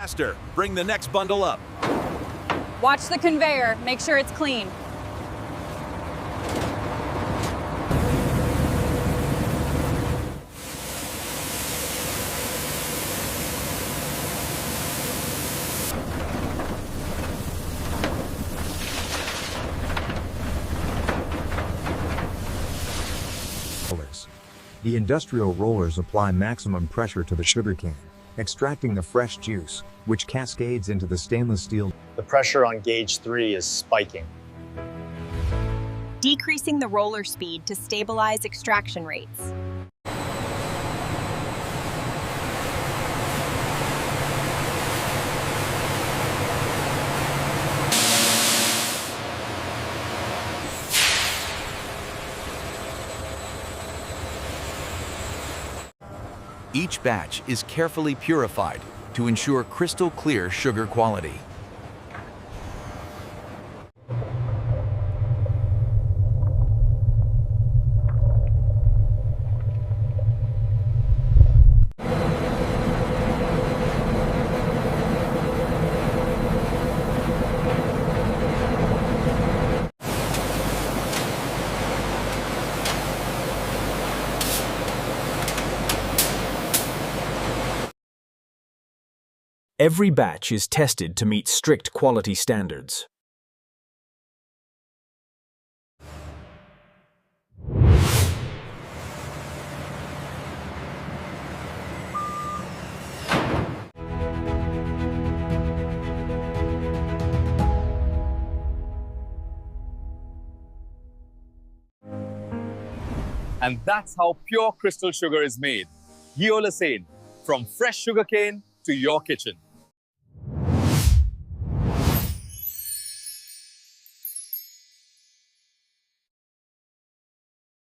Faster. Bring the next bundle up. Watch the conveyor. Make sure it's clean. The industrial rollers apply maximum pressure to the sugarcane, extracting the fresh juice, which cascades into the stainless steel. The pressure on gauge 3 is spiking. Decreasing the roller speed to stabilize extraction rates. Each batch is carefully purified to ensure crystal clear sugar quality. Every batch is tested to meet strict quality standards. And that's how pure crystal sugar is made. Yeola Sane, from fresh sugarcane to your kitchen.